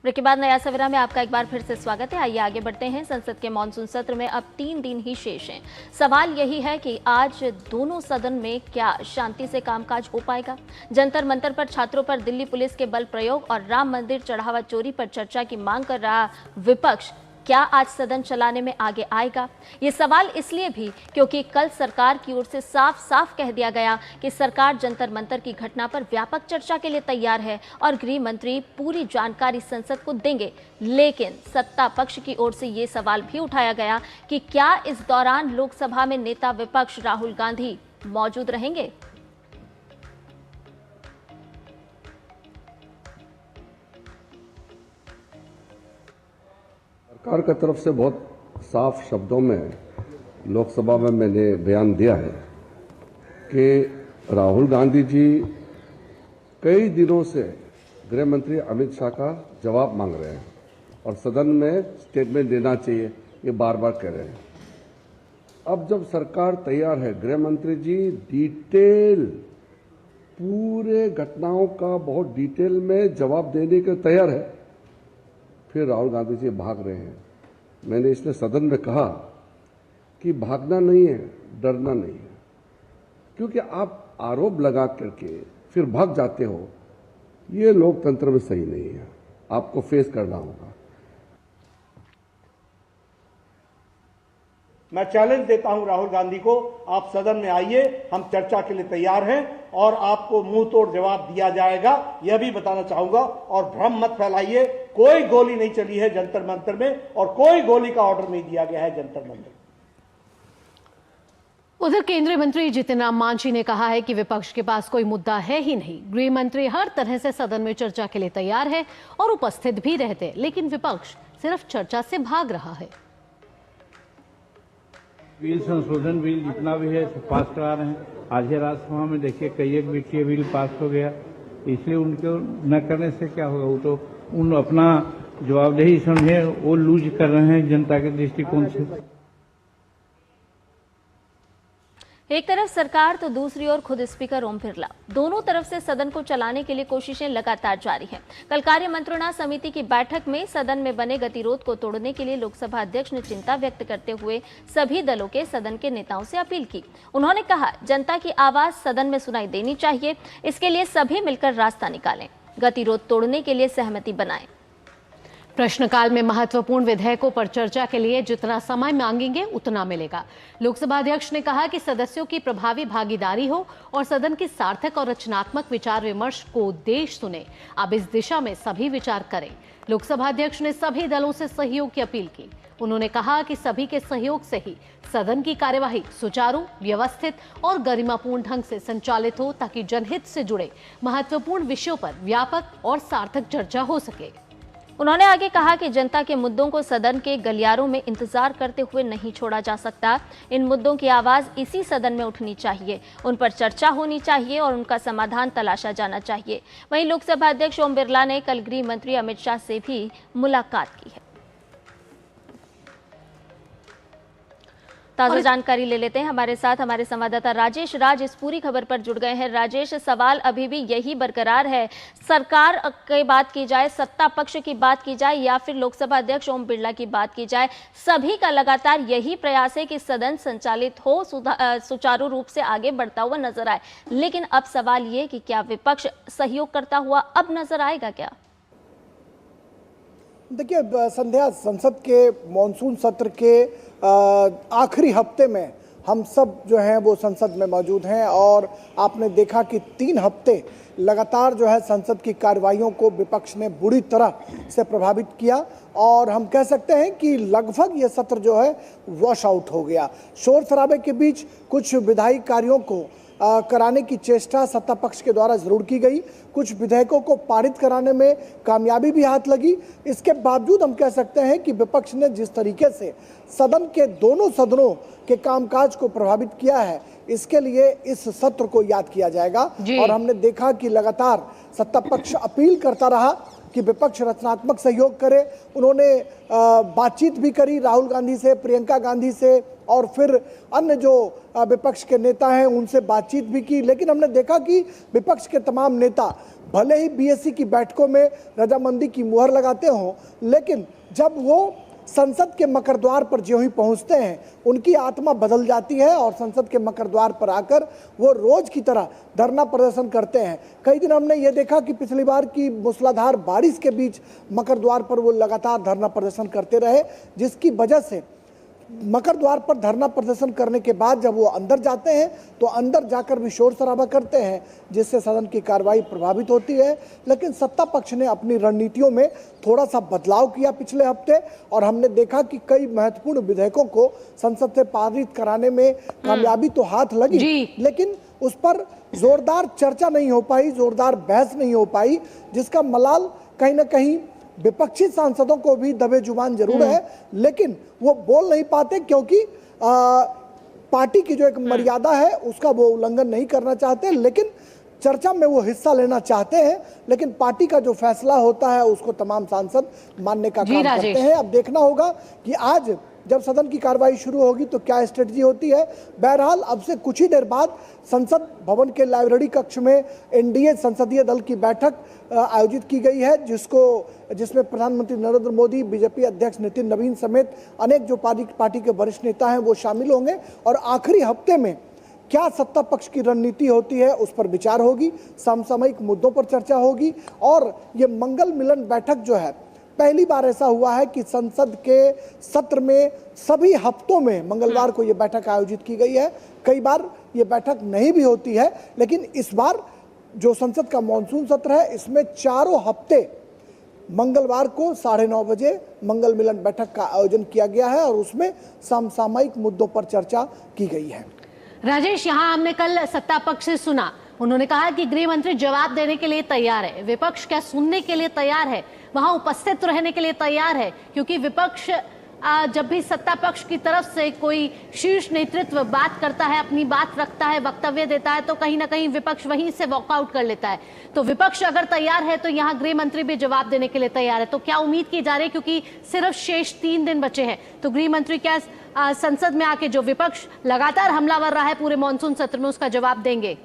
Break के बाद नया सवेरा में आपका एक बार फिर से स्वागत है। आइए आगे बढ़ते हैं। संसद के मानसून सत्र में अब 3 दिन ही शेष हैं। सवाल यही है कि आज दोनों सदन में क्या शांति से कामकाज हो पाएगा। जंतर मंतर पर छात्रों पर दिल्ली पुलिस के बल प्रयोग और राम मंदिर चढ़ावा चोरी पर चर्चा की मांग कर रहा विपक्ष क्या आज सदन चलाने में आगे आएगा। ये सवाल इसलिए भी क्योंकि कल सरकार की ओर से साफ साफ कह दिया गया कि सरकार जंतर मंतर की घटना पर व्यापक चर्चा के लिए तैयार है और गृह मंत्री पूरी जानकारी संसद को देंगे। लेकिन सत्ता पक्ष की ओर से ये सवाल भी उठाया गया कि क्या इस दौरान लोकसभा में नेता विपक्ष राहुल गांधी मौजूद रहेंगे। सरकार की तरफ से बहुत साफ शब्दों में लोकसभा में मैंने बयान दिया है कि राहुल गांधी जी कई दिनों से गृह मंत्री अमित शाह का जवाब मांग रहे हैं और सदन में स्टेटमेंट देना चाहिए, ये बार बार कह रहे हैं। अब जब सरकार तैयार है, गृह मंत्री जी डिटेल पूरे घटनाओं का बहुत डिटेल में जवाब देने के तैयार है, फिर राहुल गांधी जी भाग रहे हैं। मैंने इसलिए सदन में कहा कि भागना नहीं है, डरना नहीं है, क्योंकि आप आरोप लगा करके फिर भाग जाते हो, ये लोकतंत्र में सही नहीं है। आपको फेस करना होगा। मैं चैलेंज देता हूं राहुल गांधी को, आप सदन में आइए, हम चर्चा के लिए तैयार हैं और आपको मुंह तोड़ जवाब दिया जाएगा, यह भी बताना चाहूंगा। और भ्रम मत फैलाइए, कोई गोली नहीं चली है जंतर मंतर में और कोई गोली का ऑर्डर नहीं दिया गया है जंतर मंतर। उधर केंद्रीय मंत्री जितिन राम मांझी ने कहा है कि विपक्ष के पास कोई मुद्दा है ही नहीं। गृह मंत्री हर तरह से सदन में चर्चा के लिए तैयार है और उपस्थित भी रहते, लेकिन विपक्ष सिर्फ चर्चा से भाग रहा है। बिल संशोधन बिल जितना भी है पास करा रहे हैं। आज ही राज्यसभा में देखिए कई एक वित्तीय बिल पास हो गया, इसलिए उनको न करने से क्या होगा। वो तो उन अपना जवाबदेही समझे, वो लूज कर रहे हैं जनता के दृष्टिकोण से। एक तरफ सरकार तो दूसरी ओर खुद स्पीकर ओम बिरला, दोनों तरफ से सदन को चलाने के लिए कोशिशें लगातार जारी हैं। कल कार्य मंत्रणा समिति की बैठक में सदन में बने गतिरोध को तोड़ने के लिए लोकसभा अध्यक्ष ने चिंता व्यक्त करते हुए सभी दलों के सदन के नेताओं से अपील की। उन्होंने कहा, जनता की आवाज सदन में सुनाई देनी चाहिए, इसके लिए सभी मिलकर रास्ता निकालें, गतिरोध तोड़ने के लिए सहमति बनाएं। प्रश्नकाल में महत्वपूर्ण विधेयकों पर चर्चा के लिए जितना समय मांगेंगे उतना मिलेगा। लोकसभा अध्यक्ष ने कहा कि सदस्यों की प्रभावी भागीदारी हो और सदन की सार्थक और रचनात्मक विचार विमर्श को देश सुने। अब इस दिशा में सभी विचार करें। लोकसभा अध्यक्ष ने सभी दलों से सहयोग की अपील की। उन्होंने कहा कि सभी के सहयोग से ही सदन की कार्यवाही सुचारू, व्यवस्थित और गरिमापूर्ण ढंग से संचालित हो, ताकि जनहित से जुड़े महत्वपूर्ण विषयों पर व्यापक और सार्थक चर्चा हो सके। उन्होंने आगे कहा कि जनता के मुद्दों को सदन के गलियारों में इंतजार करते हुए नहीं छोड़ा जा सकता। इन मुद्दों की आवाज इसी सदन में उठनी चाहिए, उन पर चर्चा होनी चाहिए और उनका समाधान तलाशा जाना चाहिए। वहीं लोकसभा अध्यक्ष ओम बिरला ने कल गृह मंत्री अमित शाह से भी मुलाकात की है। ताजा जानकारी ले लेते हैं, हमारे साथ हमारे संवाददाता राजेश इस पूरी खबर पर जुड़ गए हैं। राजेश, सवाल अभी भी यही बरकरार है, सरकार की बात की जाए, सत्ता पक्ष की बात की जाए या फिर लोकसभा अध्यक्ष ओम बिरला की बात की जाए, सभी का लगातार यही प्रयास है कि सदन संचालित हो, सुचारू रूप से आगे बढ़ता हुआ नजर आए। लेकिन अब सवाल ये कि क्या विपक्ष सहयोग करता हुआ अब नजर आएगा क्या? देखिए संध्या, संसद के मॉनसून सत्र के आखिरी हफ्ते में हम सब जो हैं वो संसद में मौजूद हैं और आपने देखा कि 3 हफ्ते लगातार जो है संसद की कार्रवाइयों को विपक्ष ने बुरी तरह से प्रभावित किया और हम कह सकते हैं कि लगभग ये सत्र जो है वॉश आउट हो गया। शोर शराबे के बीच कुछ विधायी कार्यों को कराने की चेष्टा सत्ता पक्ष के द्वारा जरूर की गई, कुछ विधेयकों को पारित कराने में कामयाबी भी हाथ लगी। इसके बावजूद हम कह सकते हैं कि विपक्ष ने जिस तरीके से सदन के दोनों सदनों के कामकाज को प्रभावित किया है, इसके लिए इस सत्र को याद किया जाएगा। और हमने देखा कि लगातार सत्ता पक्ष अपील करता रहा कि विपक्ष रचनात्मक सहयोग करे। उन्होंने बातचीत भी करी राहुल गांधी से, प्रियंका गांधी से और फिर अन्य जो विपक्ष के नेता हैं उनसे बातचीत भी की। लेकिन हमने देखा कि विपक्ष के तमाम नेता भले ही बीएससी की बैठकों में रजामंदी की मुहर लगाते हों, लेकिन जब वो संसद के मकर द्वार पर ज्यों ही पहुंचते हैं उनकी आत्मा बदल जाती है और संसद के मकर द्वार पर आकर वो रोज की तरह धरना प्रदर्शन करते हैं। कई दिन हमने ये देखा कि पिछली बार की मूसलाधार बारिश के बीच मकर द्वार पर वो लगातार धरना प्रदर्शन करते रहे, जिसकी वजह से मकर द्वार पर धरना प्रदर्शन करने के बाद जब वो अंदर जाते हैं तो अंदर जाकर भी शोर शराबा करते हैं, जिससे सदन की कार्रवाई प्रभावित होती है। लेकिन सत्ता पक्ष ने अपनी रणनीतियों में थोड़ा सा बदलाव किया पिछले हफ्ते और हमने देखा कि कई महत्वपूर्ण विधेयकों को संसद से पारित कराने में कामयाबी तो हाथ लगी, लेकिन उस पर जोरदार चर्चा नहीं हो पाई, जोरदार बहस नहीं हो पाई, जिसका मलाल कहीं ना कहीं विपक्षी सांसदों को भी दबे जुबान जरूर है, लेकिन वो बोल नहीं पाते क्योंकि पार्टी की जो एक मर्यादा है उसका वो उल्लंघन नहीं करना चाहते, लेकिन चर्चा में वो हिस्सा लेना चाहते हैं। लेकिन पार्टी का जो फैसला होता है उसको तमाम सांसद मानने का काम करते हैं। अब देखना होगा कि आज जब सदन की कार्रवाई शुरू होगी तो क्या स्ट्रेटजी होती है। बहरहाल अब से कुछ ही देर बाद संसद भवन के लाइब्रेरी कक्ष में एनडीए संसदीय दल की बैठक आयोजित की गई है, जिसमें प्रधानमंत्री नरेंद्र मोदी, बीजेपी अध्यक्ष नितिन नवीन समेत अनेक जो पार्टी के वरिष्ठ नेता हैं वो शामिल होंगे और आखिरी हफ्ते में क्या सत्ता पक्ष की रणनीति होती है उस पर विचार होगी, समसामयिक मुद्दों पर चर्चा होगी। और ये मंगल मिलन बैठक जो है, पहली बार ऐसा हुआ है कि संसद के सत्र में सभी हफ्तों में मंगलवार को ये बैठक आयोजित की गई है। कई बार ये बैठक नहीं भी होती है, लेकिन इस बार जो संसद का मॉनसून सत्र है इसमें चारों हफ्ते मंगलवार को 9:30 बजे मंगल मिलन बैठक का आयोजन किया गया है और उसमें समसामयिक मुद्दों पर चर्चा की गई है। राजेश, यहाँ हमने कल सत्ता पक्ष से सुना, उन्होंने कहा कि गृह मंत्री जवाब देने के लिए तैयार है, विपक्ष क्या सुनने के लिए तैयार है, वहां उपस्थित रहने के लिए तैयार है, क्योंकि विपक्ष जब भी सत्ता पक्ष की तरफ से कोई शीर्ष नेतृत्व बात करता है, अपनी बात रखता है, वक्तव्य देता है, तो कहीं ना कहीं विपक्ष वहीं से वॉकआउट कर लेता है। तो विपक्ष अगर तैयार है तो यहाँ गृह मंत्री भी जवाब देने के लिए तैयार है। तो क्या उम्मीद की जा रही है, क्योंकि सिर्फ शेष 3 दिन बचे हैं, तो गृह मंत्री क्या संसद में आके जो विपक्ष लगातार हमलावर रहा है पूरे मॉनसून सत्र में उसका जवाब देंगे?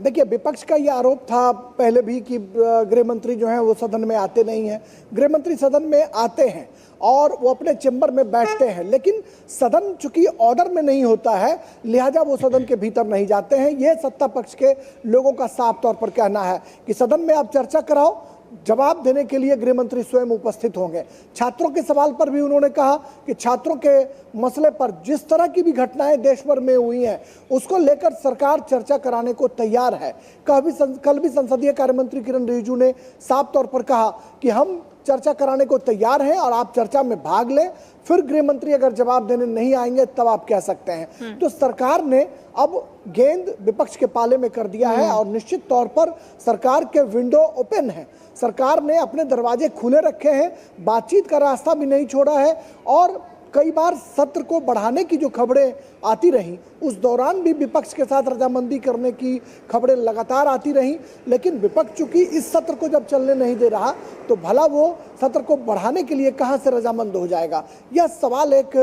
देखिए, विपक्ष का यह आरोप था पहले भी कि गृह मंत्री जो हैं वो सदन में आते नहीं हैं। गृह मंत्री सदन में आते हैं और वो अपने चेंबर में बैठते हैं, लेकिन सदन चूंकि ऑर्डर में नहीं होता है लिहाजा वो सदन के भीतर नहीं जाते हैं। ये सत्ता पक्ष के लोगों का साफ तौर पर कहना है कि सदन में आप चर्चा कराओ, जवाब देने के लिए गृह मंत्री स्वयं उपस्थित होंगे। छात्रों के सवाल पर भी उन्होंने कहा कि छात्रों के मसले पर जिस तरह की भी घटनाएं देश भर में हुई हैं उसको लेकर सरकार चर्चा कराने को तैयार है। कल भी संसदीय कार्य मंत्री किरण रिजिजू ने साफ तौर पर कहा कि हम चर्चा कराने को तैयार हैं और आप चर्चा में भाग लें, फिर गृह मंत्री अगर जवाब देने नहीं आएंगे तब आप कह सकते हैं। तो सरकार ने अब गेंद विपक्ष के पाले में कर दिया है और निश्चित तौर पर सरकार के विंडो ओपन है। सरकार ने अपने दरवाजे खुले रखे हैं, बातचीत का रास्ता भी नहीं छोड़ा है और कई बार सत्र को बढ़ाने की जो खबरें आती रहीं उस दौरान भी विपक्ष के साथ रजामंदी करने की खबरें लगातार आती रहीं, लेकिन विपक्ष चूंकि इस सत्र को जब चलने नहीं दे रहा तो भला वो सत्र को बढ़ाने के लिए कहां से रजामंद हो जाएगा। यह सवाल एक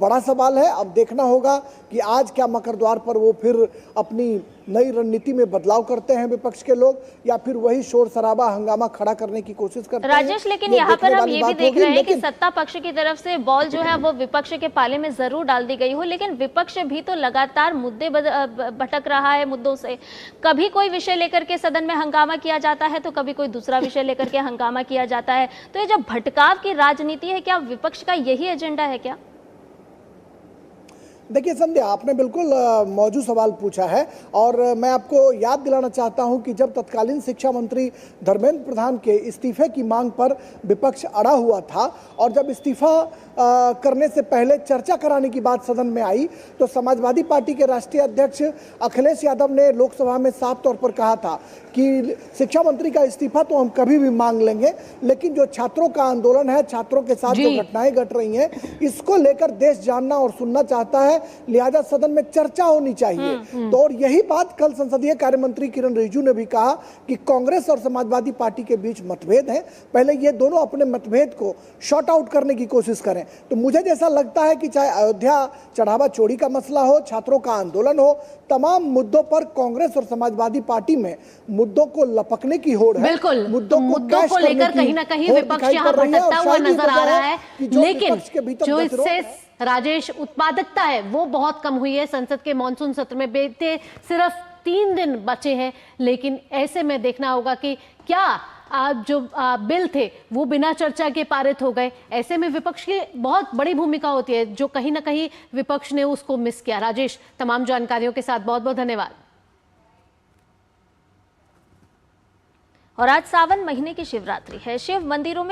बड़ा सवाल है। अब देखना होगा कि आज क्या मकर द्वार पर वो फिर अपनी नई रणनीति में बदलाव करते हैं विपक्ष के लोग, या फिर वही शोर शराबा हंगामा खड़ा करने की कोशिश करते हैं। राजेश, लेकिन यहाँ पर हम ये भी देख रहे हैं कि सत्ता पक्ष की तरफ से बॉल जो है वो विपक्ष के पाले में जरूर डाल दी गई हो, लेकिन विपक्ष भी तो लगातार मुद्दे भटक रहा है मुद्दों से। कभी कोई विषय लेकर के सदन में हंगामा किया जाता है तो कभी कोई दूसरा विषय लेकर के हंगामा किया जाता है। तो ये जो भटकाव की राजनीति है, क्या विपक्ष का यही एजेंडा है क्या? देखिए संध्या, आपने बिल्कुल मौजूद सवाल पूछा है और मैं आपको याद दिलाना चाहता हूं कि जब तत्कालीन शिक्षा मंत्री धर्मेंद्र प्रधान के इस्तीफे की मांग पर विपक्ष अड़ा हुआ था और जब इस्तीफा करने से पहले चर्चा कराने की बात सदन में आई तो समाजवादी पार्टी के राष्ट्रीय अध्यक्ष अखिलेश यादव ने लोकसभा में साफ तौर पर कहा था कि शिक्षा मंत्री का इस्तीफा तो हम कभी भी मांग लेंगे, लेकिन जो छात्रों का आंदोलन है, छात्रों के साथ जो घटनाएं घट रही हैं, इसको लेकर देश जानना और सुनना चाहता है लिहाजा सदन में चर्चा होनी चाहिए। तो और यही बात कल संसदीय कार्य मंत्री किरण रिजिजू ने भी कहा कि कांग्रेस और समाजवादी पार्टी के बीच मतभेद है, पहले ये दोनों अपने मतभेद को शॉर्ट आउट करने की कोशिश करें। तो मुझे जैसा लगता है कि चाहे अयोध्या चढ़ावा चोरी का मसला हो, छात्रों का आंदोलन हो, तमाम मुद्दों पर कांग्रेस और समाजवादी पार्टी में मुद्दों को लपकने की होड़ है। बिल्कुल, मुद्दों को लेकर कहीं ना कहीं विपक्ष यहाँ भटकता हुआ नजर आ रहा है, लेकिन जो इससे राजेश उत्पादकता है वो बहुत कम हुई है। संसद के मॉनसून सत्र में बीते सिर्फ 3 दिन बचे हैं, लेकिन ऐसे में देखना होगा कि क्या जो बिल थे वो बिना चर्चा के पारित हो गए। ऐसे में विपक्ष की बहुत बड़ी भूमिका होती है, जो कहीं ना कहीं विपक्ष ने उसको मिस किया। राजेश, तमाम जानकारियों के साथ बहुत बहुत धन्यवाद। और आज सावन महीने की शिवरात्रि है। शिव मंदिरों में